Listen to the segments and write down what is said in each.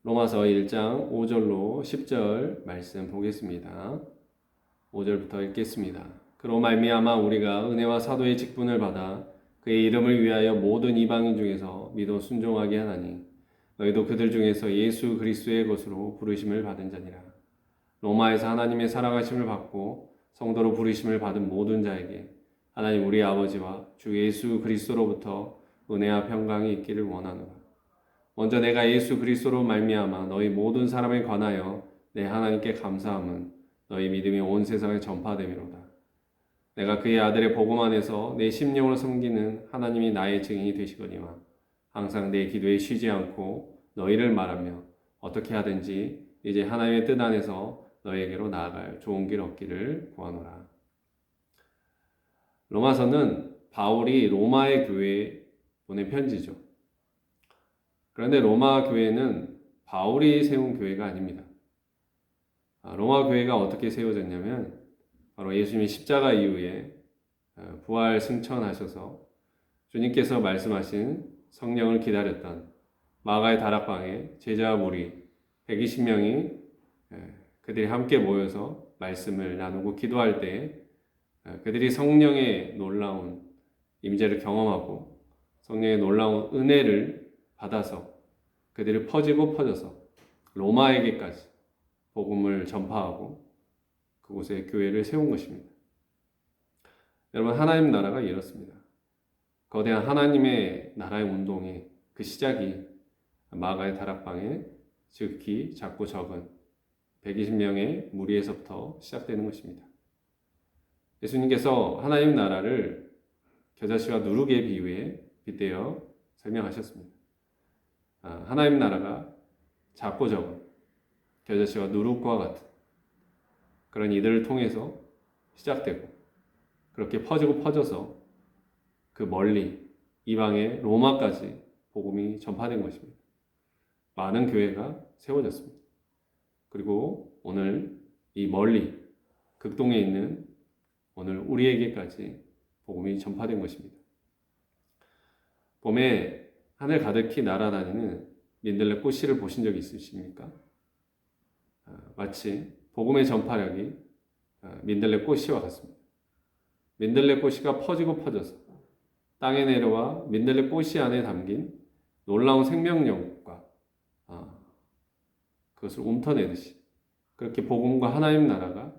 로마서 1장 5절로 10절 말씀 보겠습니다. 5절부터 읽겠습니다. 그로 말미암아 우리가 은혜와 사도의 직분을 받아 그의 이름을 위하여 모든 이방인 중에서 믿어 순종하게 하나니 너희도 그들 중에서 예수 그리스도의 것으로 부르심을 받은 자니라. 로마에서 하나님의 살아가심을 받고 성도로 부르심을 받은 모든 자에게 하나님 우리 아버지와 주 예수 그리스도로부터 은혜와 평강이 있기를 원하노라. 먼저 내가 예수 그리스도로 말미암아 너희 모든 사람에 관하여 내 하나님께 감사함은 너희 믿음이 온 세상에 전파됨이로다. 내가 그의 아들의 복음 안에서 내 심령으로 섬기는 하나님이 나의 증인이 되시거니와 항상 내 기도에 쉬지 않고 너희를 말하며 어떻게 하든지 이제 하나님의 뜻 안에서 너희에게로 나아갈 좋은 길 얻기를 구하노라. 로마서는 바울이 로마의 교회에 보낸 편지죠. 그런데 로마 교회는 바울이 세운 교회가 아닙니다. 로마 교회가 어떻게 세워졌냐면 바로 예수님이 십자가 이후에 부활 승천하셔서 주님께서 말씀하신 성령을 기다렸던 마가의 다락방에 제자와 무리 120명이 그들이 함께 모여서 말씀을 나누고 기도할 때 그들이 성령의 놀라운 임재를 경험하고 성령의 놀라운 은혜를 받아서 그들이 퍼져서 로마에게까지 복음을 전파하고 그곳에 교회를 세운 것입니다. 여러분, 하나님 나라가 이렇습니다. 거대한 하나님의 나라의 운동의 그 시작이 마가의 다락방에 지극히 작고 적은 120명의 무리에서부터 시작되는 것입니다. 예수님께서 하나님 나라를 겨자씨와 누룩의 비유에 빗대어 설명하셨습니다. 하나님 나라가 작고 적은 겨자씨와 누룩과 같은 그런 이들을 통해서 시작되고 그렇게 퍼지고 퍼져서 그 멀리 이방의 로마까지 복음이 전파된 것입니다. 많은 교회가 세워졌습니다. 그리고 오늘 이 멀리 극동에 있는 오늘 우리에게까지 복음이 전파된 것입니다. 봄에 하늘 가득히 날아다니는 민들레 꽃씨를 보신 적이 있으십니까? 마치 복음의 전파력이 민들레 꽃씨와 같습니다. 민들레 꽃씨가 퍼지고 퍼져서 땅에 내려와 민들레 꽃씨 안에 담긴 놀라운 생명력과 그것을 움터내듯이 그렇게 복음과 하나님 나라가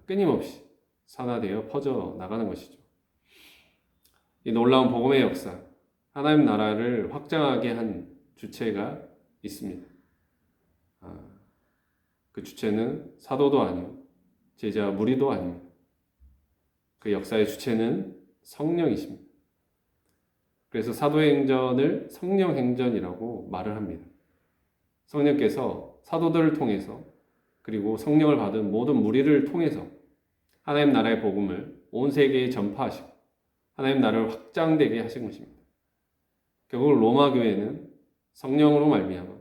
끊임없이 산화되어 퍼져 나가는 것이죠. 이 놀라운 복음의 역사, 하나님 나라를 확장하게 한 주체가 있습니다. 그 주체는 사도도 아니고 제자 무리도 아닙니다. 그 역사의 주체는 성령이십니다. 그래서 사도행전을 성령행전이라고 말을 합니다. 성령께서 사도들을 통해서 그리고 성령을 받은 모든 무리를 통해서 하나님 나라의 복음을 온 세계에 전파하시고 하나님 나라를 확장되게 하신 것입니다. 결국 로마 교회는 성령으로 말미암아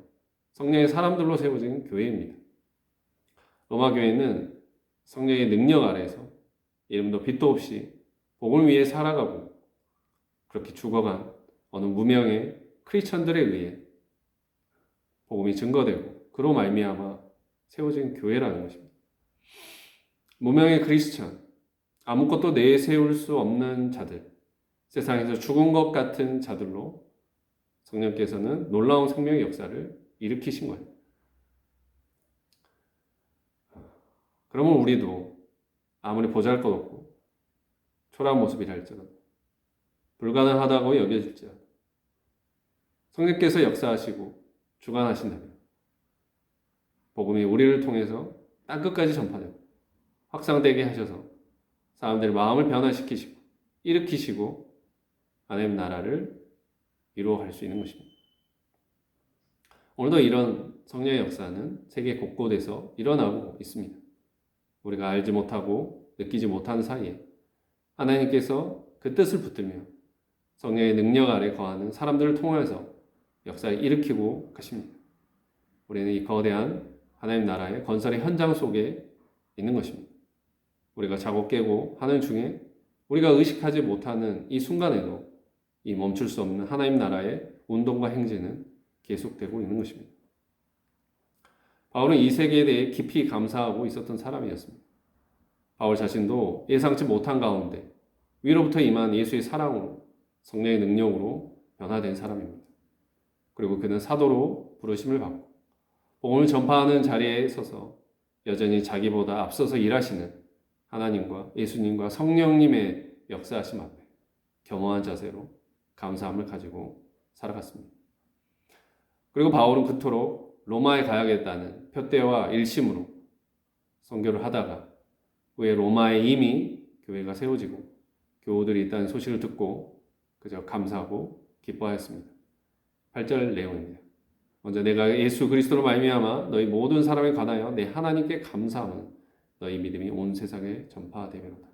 성령의 사람들로 세워진 교회입니다. 로마 교회는 성령의 능력 아래에서 이름도 빛도 없이 복음을 위해 살아가고 그렇게 죽어간 어느 무명의 크리스천들에 의해 복음이 증거되고 그로 말미암아 세워진 교회라는 것입니다. 무명의 크리스천, 아무것도 내세울 수 없는 자들, 세상에서 죽은 것 같은 자들로 성령께서는 놀라운 생명의 역사를 일으키신 거예요. 그러면 우리도 아무리 보잘것없고 초라한 모습이라 할지라도 불가능하다고 여겨질지라도 성령께서 역사하시고 주관하신다면 복음이 우리를 통해서 땅끝까지 전파되고 확산되게 하셔서 사람들의 마음을 변화시키시고 일으키시고 하나님 나라를 이루어갈 수 있는 것입니다. 오늘도 이런 성령의 역사는 세계 곳곳에서 일어나고 있습니다. 우리가 알지 못하고 느끼지 못하는 사이에 하나님께서 그 뜻을 붙들며 성령의 능력 아래 거하는 사람들을 통해서 역사를 일으키고 가십니다. 우리는 이 거대한 하나님 나라의 건설의 현장 속에 있는 것입니다. 우리가 자고 깨고 하는 중에 우리가 의식하지 못하는 이 순간에도 이 멈출 수 없는 하나님 나라의 운동과 행진은 계속되고 있는 것입니다. 바울은 이 세계에 대해 깊이 감사하고 있었던 사람이었습니다. 바울 자신도 예상치 못한 가운데 위로부터 임한 예수의 사랑으로 성령의 능력으로 변화된 사람입니다. 그리고 그는 사도로 부르심을 받고 복음을 전파하는 자리에 서서 여전히 자기보다 앞서서 일하시는 하나님과 예수님과 성령님의 역사하심 앞에 겸허한 자세로 감사함을 가지고 살아갔습니다. 그리고 바울은 그토록 로마에 가야겠다는 표대와 일심으로 선교를 하다가 후에 로마에 이미 교회가 세워지고 교우들이 있다는 소식을 듣고 그저 감사하고 기뻐하였습니다. 8절 내용입니다. 먼저 내가 예수 그리스도로 말미암아 너희 모든 사람에 관하여 내 하나님께 감사함은 너희 믿음이 온 세상에 전파되리로다.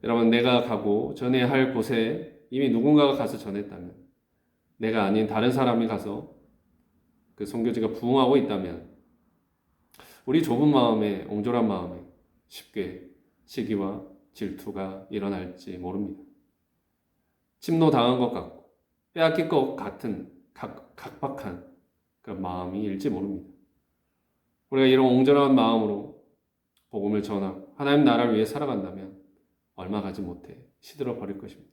여러분, 내가 가고 전해야 할 곳에 이미 누군가가 가서 전했다면, 내가 아닌 다른 사람이 가서 그 선교지가 부흥하고 있다면 우리 좁은 마음에, 옹졸한 마음에 쉽게 시기와 질투가 일어날지 모릅니다. 침노당한 것 같고 빼앗길 것 같은 각박한 그런 마음이 일지 모릅니다. 우리가 이런 옹졸한 마음으로 복음을 전하고 하나님 나라를 위해 살아간다면 얼마 가지 못해 시들어 버릴 것입니다.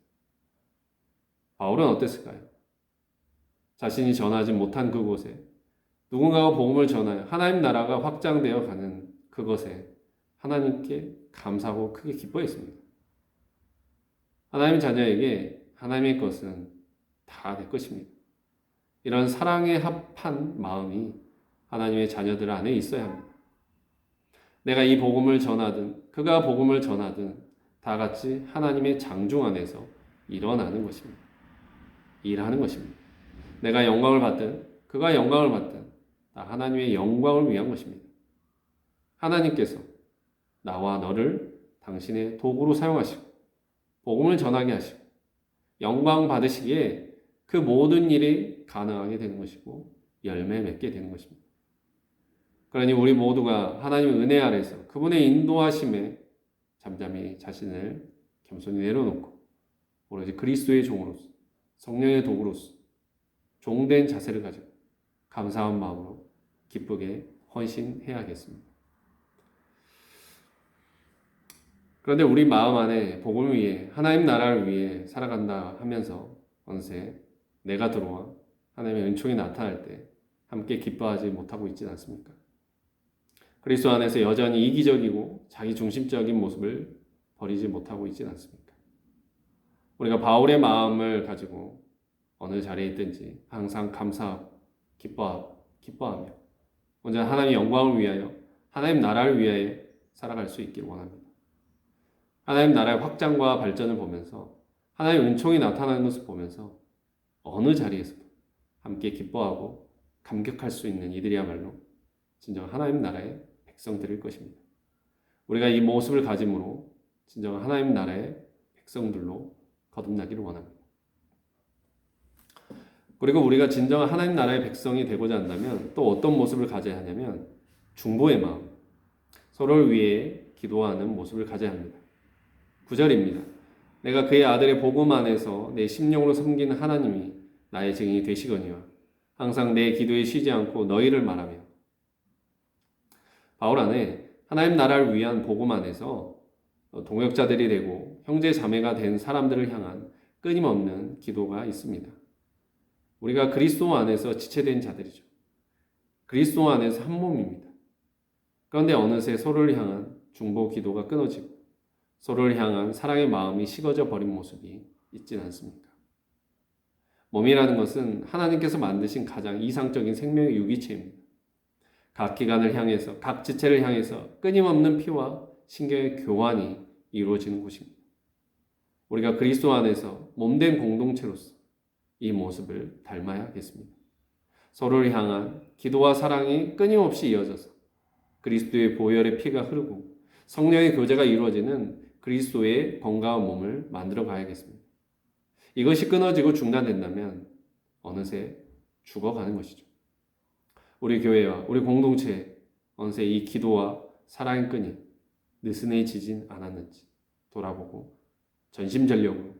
바울은 어땠을까요? 자신이 전하지 못한 그곳에 누군가가 복음을 전하여 하나님 나라가 확장되어 가는 그것에 하나님께 감사하고 크게 기뻐했습니다. 하나님 자녀에게 하나님의 것은 다 내 것입니다. 이런 사랑에 합한 마음이 하나님의 자녀들 안에 있어야 합니다. 내가 이 복음을 전하든 그가 복음을 전하든 다 같이 하나님의 장중 안에서 일어나는 것입니다. 일하는 것입니다. 내가 영광을 받든 그가 영광을 받든 다 하나님의 영광을 위한 것입니다. 하나님께서 나와 너를 당신의 도구로 사용하시고 복음을 전하게 하시고 영광 받으시기에 그 모든 일이 가능하게 되는 것이고 열매 맺게 되는 것입니다. 그러니 우리 모두가 하나님의 은혜 아래서 그분의 인도하심에 잠잠히 자신을 겸손히 내려놓고 오로지 그리스도의 종으로서 성령의 도구로서 종된 자세를 가지고 감사한 마음으로 기쁘게 헌신해야겠습니다. 그런데 우리 마음 안에 복음을 위해 하나님 나라를 위해 살아간다 하면서 어느새 내가 들어와 하나님의 은총이 나타날 때 함께 기뻐하지 못하고 있지 않습니까? 그리스도 안에서 여전히 이기적이고 자기중심적인 모습을 버리지 못하고 있지 않습니까? 우리가 바울의 마음을 가지고 어느 자리에 있든지 항상 감사하고 기뻐하며 먼저 하나님의 영광을 위하여 하나님 나라를 위하여 살아갈 수 있기를 원합니다. 하나님 나라의 확장과 발전을 보면서 하나님의 은총이 나타나는 것을 보면서 어느 자리에서도 함께 기뻐하고 감격할 수 있는 이들이야말로 진정 하나님 나라의 백성들일 것입니다. 우리가 이 모습을 가짐으로 진정 하나님 나라의 백성들로 거듭나기를 원합니다. 그리고 우리가 진정한 하나님 나라의 백성이 되고자 한다면 또 어떤 모습을 가져야 하냐면 중보의 마음, 서로를 위해 기도하는 모습을 가져야 합니다. 9절입니다. 내가 그의 아들의 복음 안에서 내 심령으로 섬기는 하나님이 나의 증인이 되시거니와 항상 내 기도에 쉬지 않고 너희를 말하며. 바울 안에 하나님 나라를 위한 복음 안에서 동역자들이 되고 형제 자매가 된 사람들을 향한 끊임없는 기도가 있습니다. 우리가 그리스도 안에서 지체된 자들이죠. 그리스도 안에서 한 몸입니다. 그런데 어느새 서로를 향한 중보 기도가 끊어지고 서로를 향한 사랑의 마음이 식어져 버린 모습이 있지는 않습니까? 몸이라는 것은 하나님께서 만드신 가장 이상적인 생명의 유기체입니다. 각 기관을 향해서, 각 지체를 향해서 끊임없는 피와 신경의 교환이 이루어지는 곳입니다. 우리가 그리스도 안에서 몸된 공동체로서 이 모습을 닮아야겠습니다. 서로를 향한 기도와 사랑이 끊임없이 이어져서 그리스도의 보혈의 피가 흐르고 성령의 교제가 이루어지는 그리스도의 건강한 몸을 만들어 가야겠습니다. 이것이 끊어지고 중단된다면 어느새 죽어가는 것이죠. 우리 교회와 우리 공동체에 어느새 이 기도와 사랑의 끈이 느슨해지진 않았는지 돌아보고 전심전력으로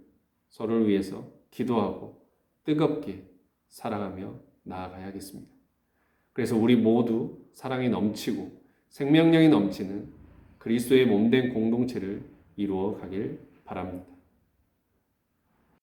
서로를 위해서 기도하고 뜨겁게 살아가며 나아가야겠습니다. 그래서 우리 모두 사랑이 넘치고 생명력이 넘치는 그리스도의 몸된 공동체를 이루어 가길 바랍니다.